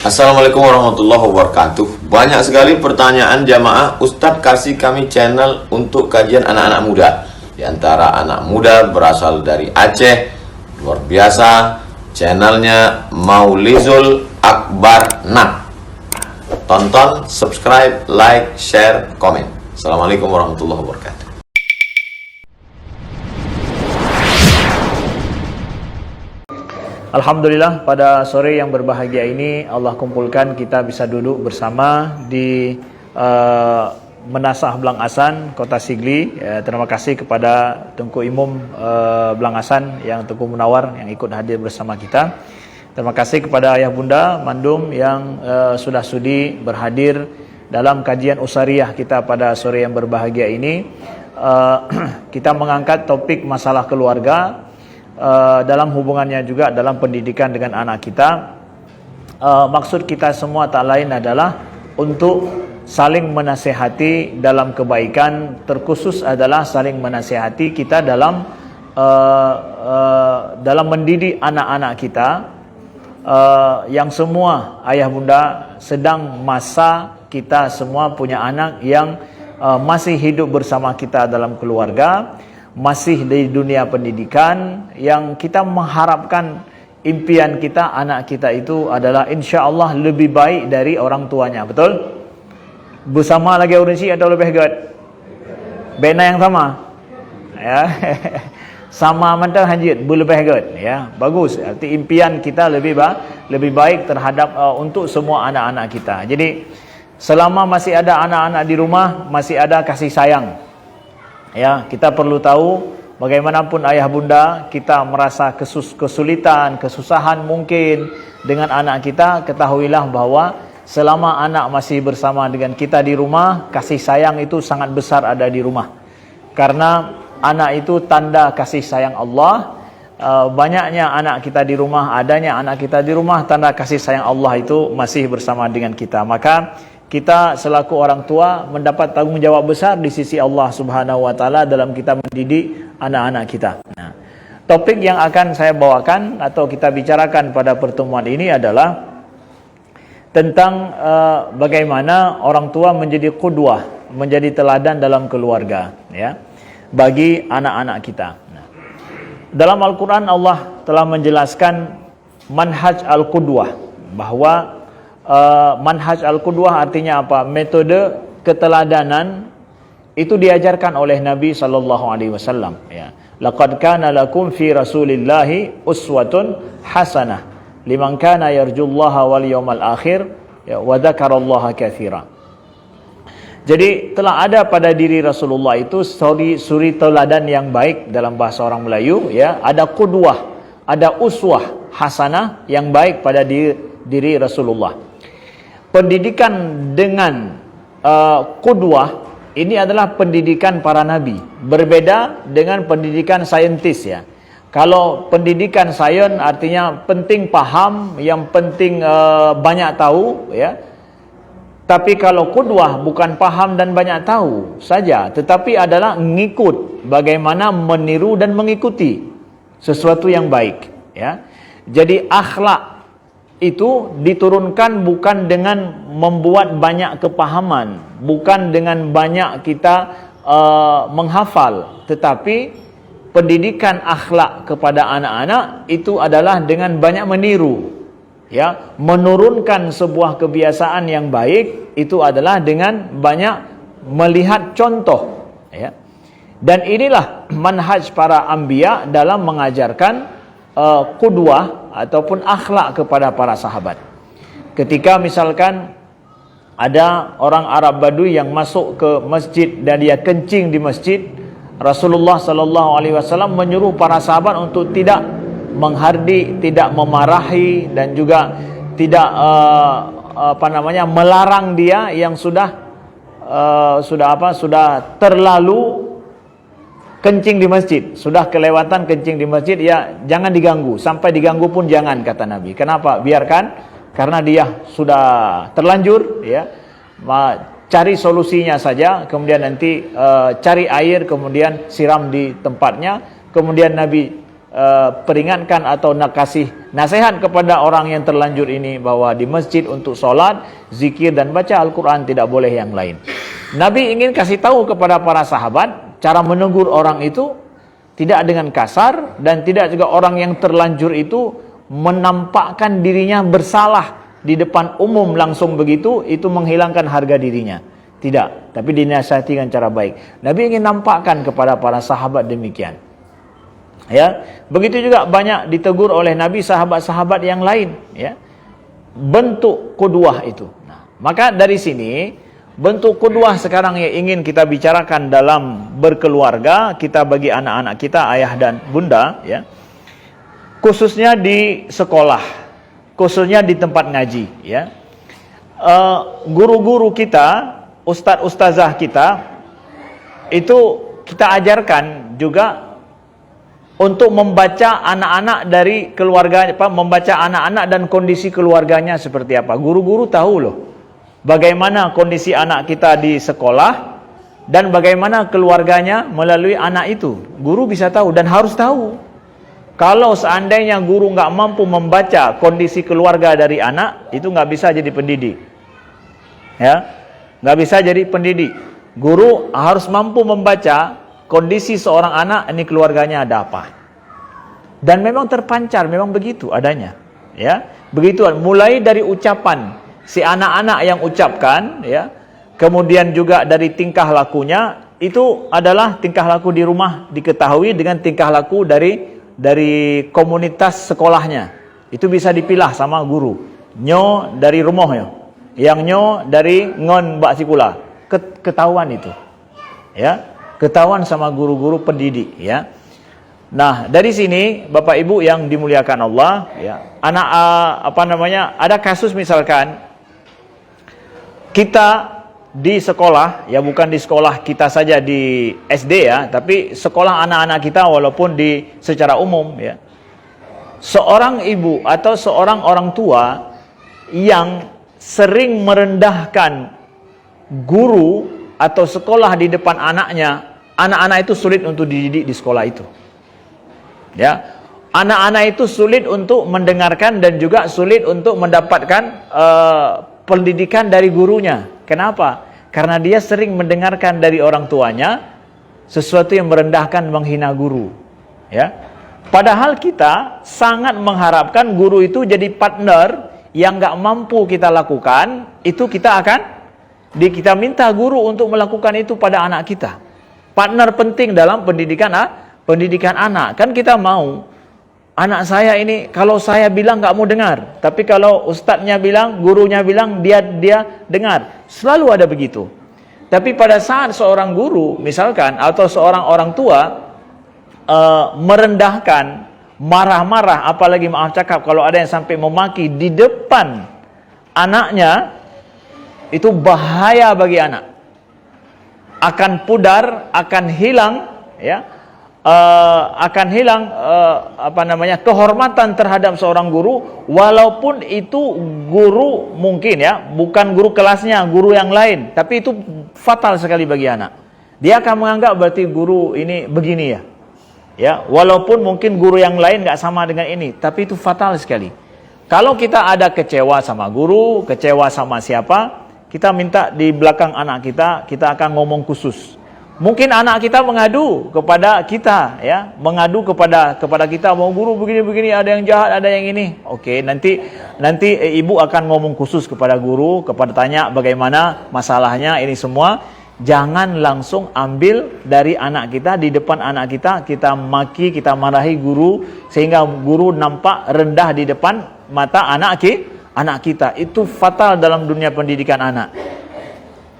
Assalamualaikum warahmatullahi wabarakatuh. Banyak sekali pertanyaan jamaah, Ustadz kasih kami channel untuk kajian anak-anak muda. Di antara anak muda berasal dari Aceh, luar biasa, channelnya Maulizul Akbar Nak. Tonton, subscribe, like, share, komen. Assalamualaikum warahmatullahi wabarakatuh. Alhamdulillah, pada sore yang berbahagia ini Allah kumpulkan kita bisa duduk bersama di Menasah Belangasan, Kota Sigli. Terima kasih kepada Tengku Imum Belangasan yang Tengku Munawar yang ikut hadir bersama kita. Terima kasih kepada Ayah Bunda Mandum yang sudah sudi berhadir dalam kajian usariyah kita pada sore yang berbahagia ini. Kita mengangkat topik masalah keluarga dalam hubungannya juga dalam pendidikan dengan anak kita. Maksud kita semua tak lain adalah untuk saling menasihati dalam kebaikan, terkhusus adalah saling menasihati kita dalam mendidik anak-anak kita, yang semua ayah bunda sedang masa kita semua punya anak yang masih hidup bersama kita dalam keluarga, masih di dunia pendidikan, yang kita mengharapkan impian kita anak kita itu adalah insya Allah lebih baik dari orang tuanya. Betul? Bersama lagi urgensi atau lebih good? Bena yang sama, ya. Sama mantan hajit lebih good, ya. Bagus. Arti impian kita lebih baik terhadap untuk semua anak-anak kita. Jadi selama masih ada anak-anak di rumah, masih ada kasih sayang. Ya, kita perlu tahu bagaimanapun ayah bunda kita merasa kesulitan, kesusahan mungkin dengan anak kita, ketahuilah bahwa selama anak masih bersama dengan kita di rumah, kasih sayang itu sangat besar ada di rumah. Karena anak itu tanda kasih sayang Allah. Banyaknya anak kita di rumah, adanya anak kita di rumah, tanda kasih sayang Allah itu masih bersama dengan kita. Maka kita selaku orang tua mendapat tanggung jawab besar di sisi Allah Subhanahu wa taala dalam kita mendidik anak-anak kita. Nah, topik yang akan saya bawakan atau kita bicarakan pada pertemuan ini adalah tentang bagaimana orang tua menjadi qudwah, menjadi teladan dalam keluarga, ya, bagi anak-anak kita. Nah, dalam Al-Qur'an Allah telah menjelaskan manhaj al-qudwah, bahwa manhaj al-qudwah artinya apa? Metode keteladanan itu diajarkan oleh Nabi SAW, ya. Laqad kana lakum fi Rasulillahi uswatun hasanah liman kana yarjullaha wal yawmal akhir, ya, wa dzakarallaha katsira. Jadi telah ada pada diri Rasulullah itu suri teladan yang baik dalam bahasa orang Melayu, ya. Ada qudwah, ada uswah hasanah yang baik pada diri Rasulullah. Pendidikan dengan qudwah ini adalah pendidikan para nabi, berbeda dengan pendidikan saintis, ya. Kalau pendidikan sains artinya penting paham, yang penting banyak tahu, ya. Tapi kalau qudwah bukan paham dan banyak tahu saja, tetapi adalah ngikut, bagaimana meniru dan mengikuti sesuatu yang baik, ya. Jadi akhlak itu diturunkan bukan dengan membuat banyak kepahaman, bukan dengan banyak kita menghafal, tetapi pendidikan akhlak kepada anak-anak itu adalah dengan banyak meniru, ya, menurunkan sebuah kebiasaan yang baik itu adalah dengan banyak melihat contoh, ya. Dan inilah manhaj para anbiya dalam mengajarkan qudwah ataupun akhlak kepada para sahabat. Ketika misalkan ada orang Arab Badui yang masuk ke masjid dan dia kencing di masjid, Rasulullah SAW menyuruh para sahabat untuk tidak menghardik, tidak memarahi, dan juga tidak melarang dia yang sudah terlalu kencing di masjid, sudah kelewatan kencing di masjid, ya jangan diganggu, sampai diganggu pun jangan, kata Nabi. Kenapa? Biarkan, karena dia sudah terlanjur, ya. Cari solusinya saja, kemudian nanti cari air, kemudian siram di tempatnya, kemudian Nabi peringatkan atau nak kasih nasihat kepada orang yang terlanjur ini bahwa di masjid untuk solat, zikir dan baca Al-Quran, tidak boleh yang lain. Nabi ingin kasih tahu kepada para sahabat cara menegur orang itu tidak dengan kasar, dan tidak juga orang yang terlanjur itu menampakkan dirinya bersalah di depan umum langsung begitu, itu menghilangkan harga dirinya. Tidak, tapi dinasihati dengan cara baik. Nabi ingin nampakkan kepada para sahabat demikian. Ya, begitu juga banyak ditegur oleh Nabi sahabat-sahabat yang lain, ya. Bentuk qudwah itu. Nah, maka dari sini bentuk qudwah sekarang yang ingin kita bicarakan dalam berkeluarga, kita bagi anak-anak kita, ayah dan bunda, ya. Khususnya di sekolah, khususnya di tempat ngaji, ya. Guru-guru kita, ustadz-ustazah kita, itu kita ajarkan juga untuk membaca anak-anak dari keluarga, membaca anak-anak dan kondisi keluarganya seperti apa. Guru-guru tahu loh bagaimana kondisi anak kita di sekolah dan bagaimana keluarganya melalui anak itu. Guru bisa tahu dan harus tahu. Kalau seandainya guru nggak mampu membaca kondisi keluarga dari anak, itu nggak bisa jadi pendidik. Ya, nggak bisa jadi pendidik. Guru harus mampu membaca kondisi seorang anak, ini keluarganya ada apa. Dan memang terpancar, memang begitu adanya. Ya, begitu. Mulai dari ucapan si anak-anak yang ucapkan, ya, kemudian juga dari tingkah lakunya, itu adalah tingkah laku di rumah diketahui dengan tingkah laku dari komunitas sekolahnya. Itu bisa dipilah sama guru. Nyo dari rumahnya, yang nyo dari ngon mbak sikula. Ketahuan itu. Ya, ketahuan sama guru-guru pendidik, ya. Nah, dari sini Bapak Ibu yang dimuliakan Allah, ya. Ada kasus misalkan kita di sekolah, ya, bukan di sekolah kita saja di SD, ya, tapi sekolah anak-anak kita walaupun secara umum, ya. Seorang ibu atau seorang orang tua yang sering merendahkan guru atau sekolah di depan anaknya, anak-anak itu sulit untuk dididik di sekolah itu. Ya, anak-anak itu sulit untuk mendengarkan dan juga sulit untuk mendapatkan pendidikan dari gurunya. Kenapa? Karena dia sering mendengarkan dari orang tuanya sesuatu yang merendahkan, menghina guru. Ya, padahal kita sangat mengharapkan guru itu jadi partner yang nggak mampu kita lakukan, itu kita minta guru untuk melakukan itu pada anak kita. Partner penting dalam pendidikan anak. Kan kita mau anak saya ini, kalau saya bilang nggak mau dengar, tapi kalau ustadznya bilang, gurunya bilang, dia dengar. Selalu ada begitu. Tapi pada saat seorang guru misalkan atau seorang orang tua merendahkan, marah-marah, apalagi maaf cakap kalau ada yang sampai memaki di depan anaknya, itu bahaya bagi anak. Akan pudar, akan hilang, ya, kehormatan terhadap seorang guru, walaupun itu guru mungkin, ya, bukan guru kelasnya, guru yang lain, tapi itu fatal sekali bagi anak. Dia akan menganggap berarti guru ini begini, ya. Ya, walaupun mungkin guru yang lain nggak sama dengan ini, tapi itu fatal sekali. Kalau kita ada kecewa sama guru, kecewa sama siapa, kita minta di belakang anak kita akan ngomong khusus. Mungkin anak kita mengadu kepada kita, ya, mengadu kepada kita, mau guru begini-begini, ada yang jahat, ada yang ini. Oke, nanti ibu akan ngomong khusus kepada guru, kepada tanya bagaimana masalahnya ini semua. Jangan langsung ambil dari anak kita, di depan anak kita maki, kita marahi guru sehingga guru nampak rendah di depan mata anak kita. Itu fatal dalam dunia pendidikan anak.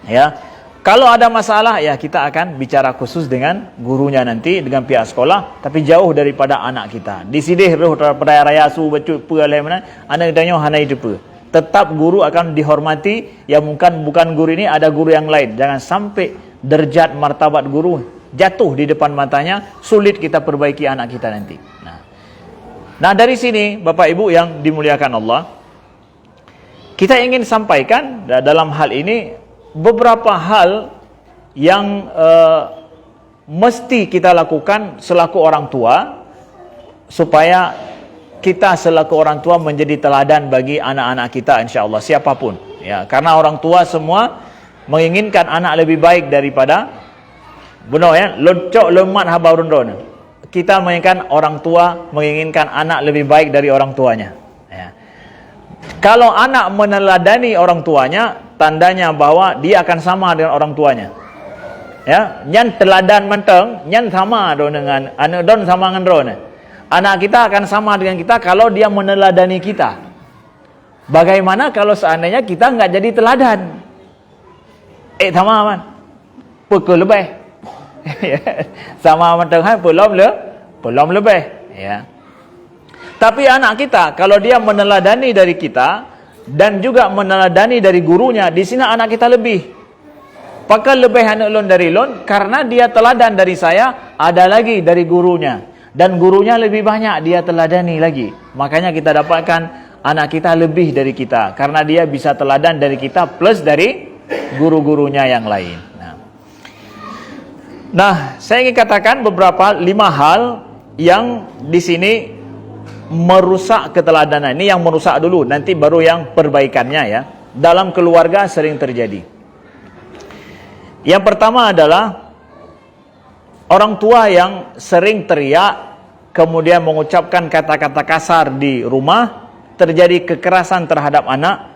Ya. Kalau ada masalah, ya, kita akan bicara khusus dengan gurunya nanti, dengan pihak sekolah, tapi jauh daripada anak kita. Di sini pada raya su becut pelai mana, anak ditanya hanai depa. Tetap guru akan dihormati, ya, bukan guru ini, ada guru yang lain. Jangan sampai derajat martabat guru jatuh di depan matanya, sulit kita perbaiki anak kita nanti. Nah, dari sini Bapak Ibu yang dimuliakan Allah, kita ingin sampaikan dalam hal ini beberapa hal yang mesti kita lakukan selaku orang tua supaya kita selaku orang tua menjadi teladan bagi anak-anak kita, insya Allah, siapapun. Ya, karena orang tua semua menginginkan anak lebih baik daripada benar ya, locok lemat haba rundon. Kita menginginkan orang tua menginginkan anak lebih baik dari orang tuanya. Ya. Kalau anak meneladani orang tuanya, tandanya bahwa dia akan sama dengan orang tuanya. Ya, nyan teladan menteng, nyan sama dengan anak don sama dengan don. Anak kita akan sama dengan kita kalau dia meneladani kita. Bagaimana kalau seandainya kita nggak jadi teladan? Sama man, pukul lebih. Sama menteng hai belum lebih. Ya. Tapi anak kita kalau dia meneladani dari kita dan juga meneladani dari gurunya, di sini anak kita lebih. Pakal lebih anak lon dari lon karena dia teladan dari saya, ada lagi dari gurunya. Dan gurunya lebih banyak dia teladani lagi. Makanya kita dapatkan anak kita lebih dari kita karena dia bisa teladan dari kita plus dari guru-gurunya yang lain. Nah, saya ingin katakan beberapa 5 hal yang di sini merusak keteladanan. Ini yang merusak dulu, nanti baru yang perbaikannya ya. Dalam keluarga sering terjadi. Yang pertama adalah orang tua yang sering teriak, kemudian mengucapkan kata-kata kasar di rumah, terjadi kekerasan terhadap anak,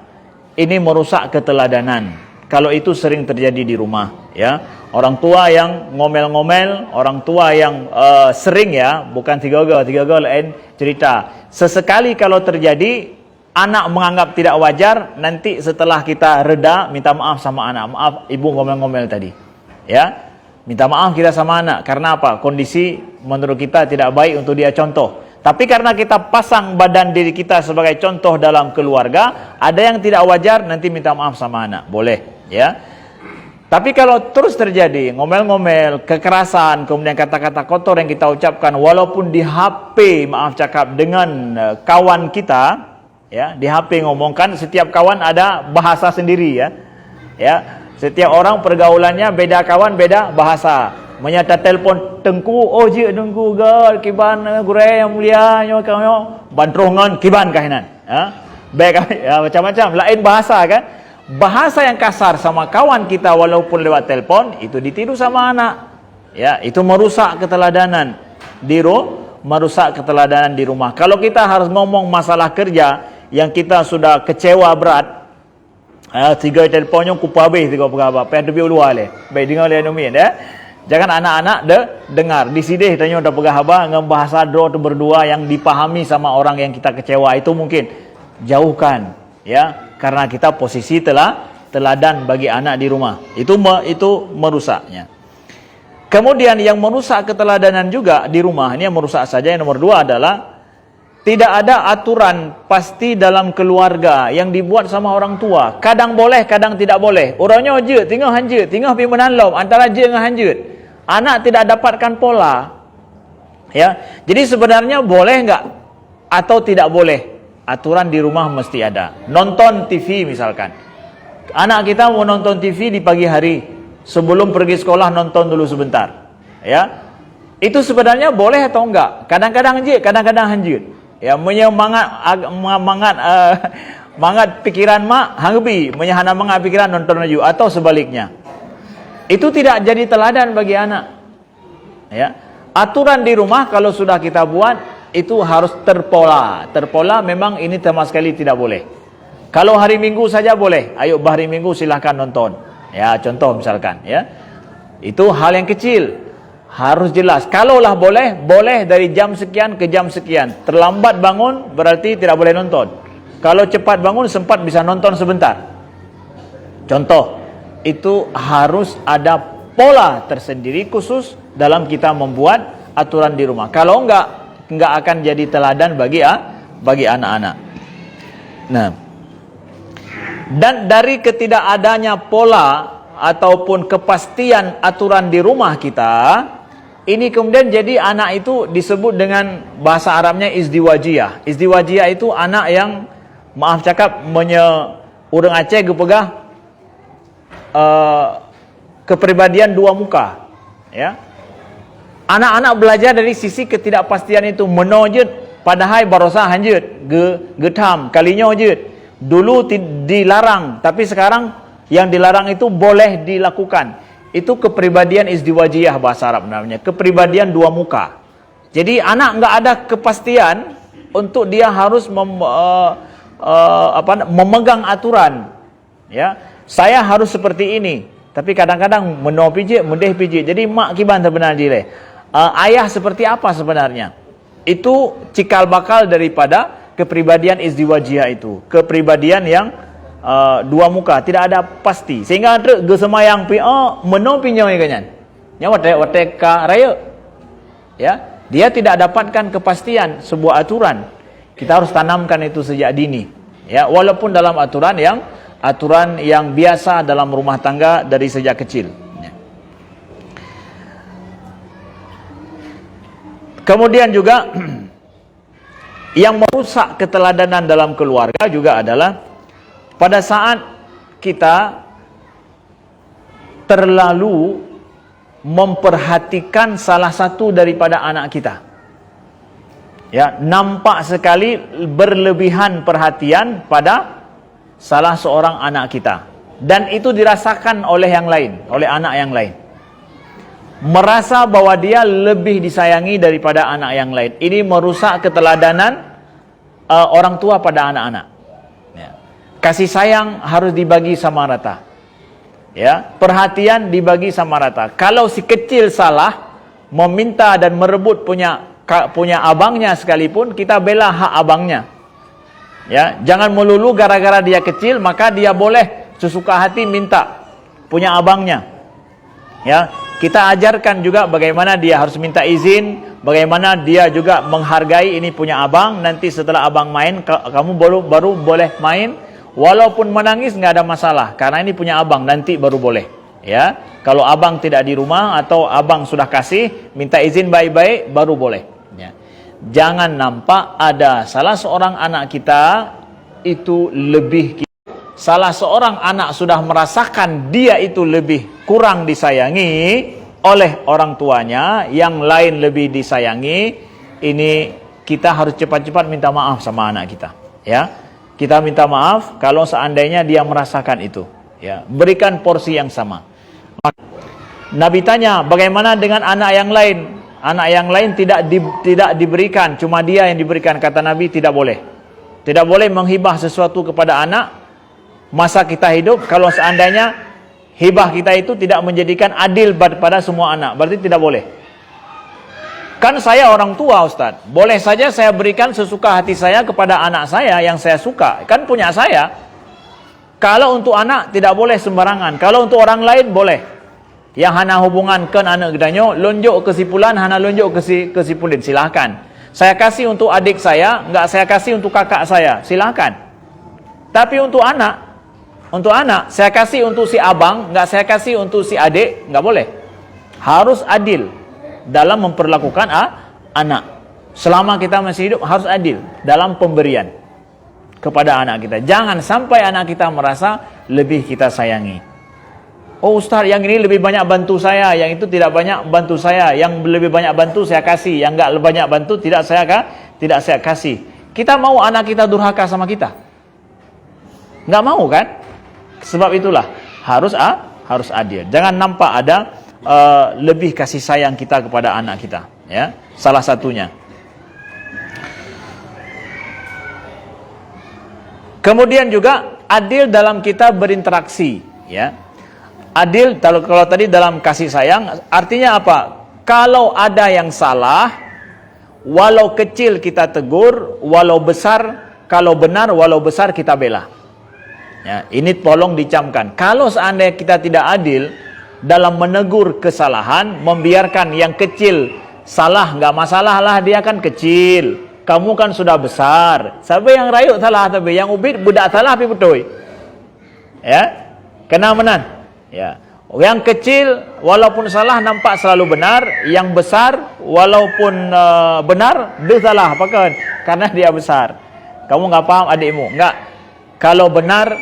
ini merusak keteladanan. Kalau itu sering terjadi di rumah, ya. Orang tua yang ngomel-ngomel, orang tua yang sering ya, bukan tiga lain cerita. Sesekali kalau terjadi, anak menganggap tidak wajar, nanti setelah kita reda, minta maaf sama anak. Maaf, ibu ngomel-ngomel tadi. Ya, minta maaf kita sama anak. Karena apa? Kondisi menurut kita tidak baik untuk dia contoh. Tapi karena kita pasang badan diri kita sebagai contoh dalam keluarga, ada yang tidak wajar, nanti minta maaf sama anak. Boleh, ya. Tapi kalau terus terjadi ngomel-ngomel, kekerasan, kemudian kata-kata kotor yang kita ucapkan, walaupun di HP, maaf cakap, dengan kawan kita, ya, di HP ngomongkan, setiap kawan ada bahasa sendiri ya. Ya, setiap orang pergaulannya beda kawan, beda bahasa. Menyata telefon tengku, oh je tengku gal kiban gure yang mulia nyo kau bantrongan kiban kahinan. Ya. Baik ya, macam-macam lain bahasa kan. Bahasa yang kasar sama kawan kita walaupun lewat telefon itu ditiru sama anak. Ya, itu merusak keteladanan merusak keteladanan di rumah. Kalau kita harus ngomong masalah kerja yang kita sudah kecewa berat, tiga teleponnya kupu habis tiga apa pen lebih luar le baik dengar le nomin ya. Jangan anak-anak dengar di sini tanya udah pegah haba ngam bahasa draw tu berdua yang dipahami sama orang yang kita kecewa, itu mungkin jauhkan ya, karena kita posisi teladan bagi anak di rumah. Itu merusaknya. Kemudian yang merusak keteladanan juga di rumah, ini yang merusak saja. Yang nomor 2 adalah tidak ada aturan pasti dalam keluarga yang dibuat sama orang tua. Kadang boleh, kadang tidak boleh. Orangnya je, tengah hanjut, tengah pergi menanlom, antara je dengan hanjut. Anak tidak dapatkan pola. Ya, jadi sebenarnya boleh enggak atau tidak boleh? Aturan di rumah mesti ada. Nonton TV misalkan. Anak kita mau nonton TV di pagi hari, sebelum pergi sekolah nonton dulu sebentar. Ya. Itu sebenarnya boleh atau enggak? Kadang-kadang je, kadang-kadang hanjut. Ya, mangat pikiran mak hangbi, menyahana mangat pikiran nonton laju atau sebaliknya. Itu tidak jadi teladan bagi anak. Ya. Aturan di rumah kalau sudah kita buat itu harus terpola. Terpola memang ini sama sekali tidak boleh. Kalau hari Minggu saja boleh. Ayo hari Minggu silahkan nonton. Ya, contoh misalkan ya. Itu hal yang kecil. Harus jelas. Kalaulah boleh, boleh dari jam sekian ke jam sekian. Terlambat bangun berarti tidak boleh nonton. Kalau cepat bangun sempat bisa nonton sebentar. Contoh, itu harus ada pola tersendiri khusus dalam kita membuat aturan di rumah. Kalau enggak akan jadi teladan bagi anak-anak. Nah, dan dari ketidakadanya pola ataupun kepastian aturan di rumah kita, ini kemudian jadi anak itu disebut dengan bahasa Arabnya izdiwajiyah. Izdiwajiyah itu anak yang, maaf cakap, urang Aceh gepegah kepribadian dua muka. Ya. Anak-anak belajar dari sisi ketidakpastian itu, menojut padahal barosa hanjut getam kalinya jut. Dulu dilarang, tapi sekarang yang dilarang itu boleh dilakukan. Itu kepribadian izdiwajiyah bahasa Arab namanya, kepribadian dua muka. Jadi anak nggak ada kepastian untuk dia harus memegang aturan. Ya, saya harus seperti ini. Tapi kadang-kadang meno pijik, mendeh pijik. Jadi mak kiban sebenarnya ayah seperti apa sebenarnya? Itu cikal bakal daripada kepribadian izdiwajiyah itu, kepribadian yang dua muka, tidak ada pasti. Sehingga gesemayang pi meno pinyoy kanyan. Nya wate ka raya. Ya, dia tidak dapatkan kepastian sebuah aturan. Kita harus tanamkan itu sejak dini. Ya, walaupun dalam aturan yang biasa dalam rumah tangga dari sejak kecil. Ya. Kemudian juga yang merusak keteladanan dalam keluarga juga adalah pada saat kita terlalu memperhatikan salah satu daripada anak kita. Ya, nampak sekali berlebihan perhatian pada salah seorang anak kita. Dan itu dirasakan oleh yang lain, oleh anak yang lain. Merasa bahwa dia lebih disayangi daripada anak yang lain. Ini merusak keteladanan orang tua pada anak-anak. Ya. Kasih sayang harus dibagi sama rata. Ya, perhatian dibagi sama rata. Kalau si kecil salah, meminta dan merebut punya abangnya sekalipun, kita bela hak abangnya. Ya, jangan melulu gara-gara dia kecil maka dia boleh sesuka hati minta punya abangnya. Ya, kita ajarkan juga bagaimana dia harus minta izin, bagaimana dia juga menghargai ini punya abang. Nanti setelah abang main, kamu baru boleh main. Walaupun menangis nggak ada masalah, karena ini punya abang, nanti baru boleh. Ya, kalau abang tidak di rumah atau abang sudah kasih, minta izin baik-baik baru boleh. Ya. Jangan nampak ada salah seorang anak kita itu lebih, salah seorang anak sudah merasakan dia itu lebih kurang disayangi oleh orang tuanya, yang lain lebih disayangi. Ini kita harus cepat-cepat minta maaf sama anak kita. Ya, kita minta maaf kalau seandainya dia merasakan itu. Ya, berikan porsi yang sama. Nabi tanya, bagaimana dengan anak yang lain? Anak yang lain tidak diberikan, cuma dia yang diberikan. Kata Nabi, tidak boleh. Tidak boleh menghibah sesuatu kepada anak masa kita hidup kalau seandainya hibah kita itu tidak menjadikan adil pada semua anak. Berarti tidak boleh. Kan saya orang tua, Ustaz. Boleh saja saya berikan sesuka hati saya kepada anak saya yang saya suka. Kan punya saya. Kalau untuk anak tidak boleh sembarangan. Kalau untuk orang lain boleh. Yang hana hubungan kan anak gedanyo, lonjok kesimpulan, hana lonjok kesimpulan, silahkan. Saya kasih untuk adik saya, enggak saya kasih untuk kakak saya, silahkan. Tapi untuk anak, saya kasih untuk si abang, enggak saya kasih untuk si adik, enggak boleh. Harus adil dalam memperlakukan anak. Selama kita masih hidup harus adil dalam pemberian kepada anak kita. Jangan sampai anak kita merasa lebih kita sayangi. Oh Ustaz, yang ini lebih banyak bantu saya, yang itu tidak banyak bantu saya, yang lebih banyak bantu saya kasih, yang enggak banyak bantu tidak saya kasih. Kita mau anak kita durhaka sama kita? Enggak mau kan? Sebab itulah harus adil. Jangan nampak ada lebih kasih sayang kita kepada anak kita, ya. Salah satunya. Kemudian juga adil dalam kita berinteraksi, ya. Adil kalau tadi dalam kasih sayang artinya apa? Kalau ada yang salah, walau kecil kita tegur, walau besar, kalau benar walau besar kita bela. Ya, ini tolong dicamkan. Kalau seandainya kita tidak adil dalam menegur kesalahan, membiarkan yang kecil salah, nggak masalah lah, dia kan kecil, kamu kan sudah besar. Sampai yang rayuk salah, tapi yang ubit budak salah tapi betul. Ya, kena menan. Ya, yang kecil walaupun salah nampak selalu benar, yang besar walaupun benar dia salah, apa kan? Karena dia besar. Kamu nggak paham adikmu, nggak. Kalau benar,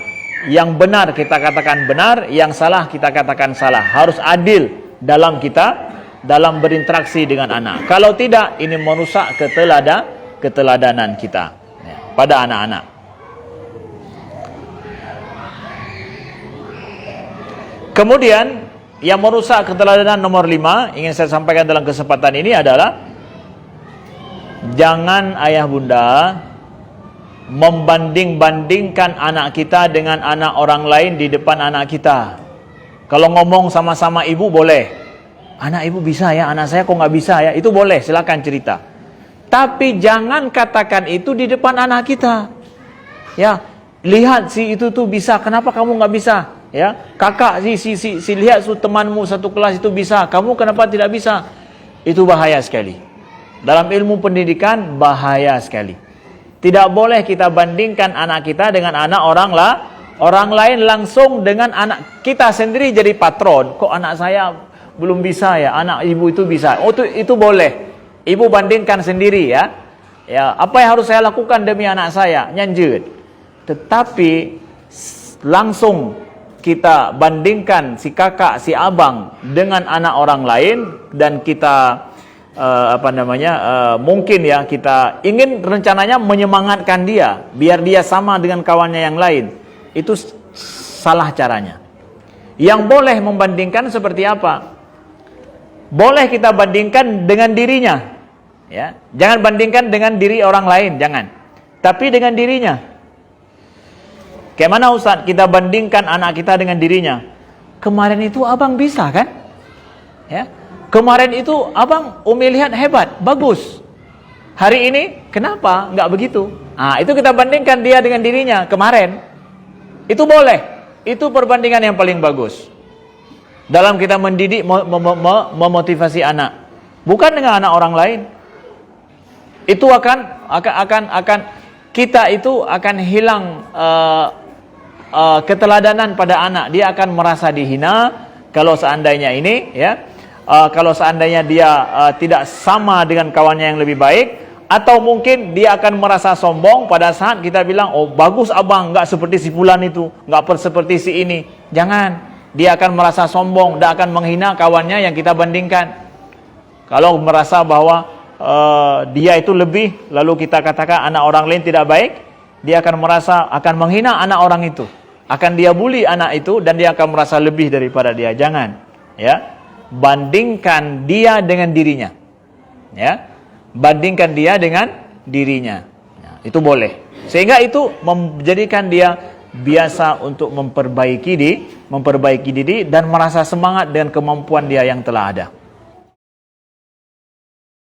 yang benar kita katakan benar, yang salah kita katakan salah. Harus adil dalam berinteraksi dengan anak. Kalau tidak, ini merusak keteladanan kita ya, pada anak-anak. Kemudian yang merusak keteladanan nomor 5 ingin saya sampaikan dalam kesempatan ini adalah jangan ayah bunda membanding-bandingkan anak kita dengan anak orang lain di depan anak kita. Kalau ngomong sama-sama ibu boleh, anak ibu bisa ya, anak saya kok nggak bisa ya, itu boleh, silakan cerita. Tapi jangan katakan itu di depan anak kita. Ya, lihat si itu tuh bisa, kenapa kamu nggak bisa? Ya, kakak si lihat temanmu satu kelas itu bisa, kamu kenapa tidak bisa? Itu bahaya sekali. Dalam ilmu pendidikan bahaya sekali. Tidak boleh kita bandingkan anak kita dengan anak orang lain langsung dengan anak kita sendiri jadi patron. Kok anak saya belum bisa ya, anak ibu itu bisa. Oh itu boleh. Ibu bandingkan sendiri ya. Ya, apa yang harus saya lakukan demi anak saya? Nyanjut. Tetapi langsung kita bandingkan si kakak, si abang dengan anak orang lain dan kita mungkin ya kita ingin rencananya menyemangatkan dia biar dia sama dengan kawannya yang lain. Itu salah caranya. Yang boleh membandingkan seperti apa? Boleh kita bandingkan dengan dirinya. Ya, jangan bandingkan dengan diri orang lain, jangan. Tapi dengan dirinya. Kayak mana Ustaz kita bandingkan anak kita dengan dirinya? Kemarin itu abang bisa kan? Ya. Kemarin itu abang Umi lihat hebat, bagus. Hari ini kenapa nggak begitu? Nah, itu kita bandingkan dia dengan dirinya kemarin. Itu boleh. Itu perbandingan yang paling bagus. Dalam kita mendidik, memotivasi anak. Bukan dengan anak orang lain. Itu akan kita itu akan hilang keteladanan pada anak. Dia akan merasa dihina kalau seandainya ini ya. Kalau seandainya dia tidak sama dengan kawannya yang lebih baik, atau mungkin dia akan merasa sombong pada saat kita bilang, oh bagus abang, nggak seperti si fulan itu, nggak seperti si ini. Jangan, dia akan merasa sombong, dia akan menghina kawannya yang kita bandingkan. Kalau merasa bahwa dia itu lebih, lalu kita katakan anak orang lain tidak baik, dia akan merasa akan menghina anak orang itu, akan dia bully anak itu, dan dia akan merasa lebih daripada dia. Jangan, ya. Bandingkan dia dengan dirinya, ya, bandingkan dia dengan dirinya, ya, itu boleh, sehingga itu menjadikan dia biasa untuk memperbaiki diri dan merasa semangat dengan kemampuan dia yang telah ada.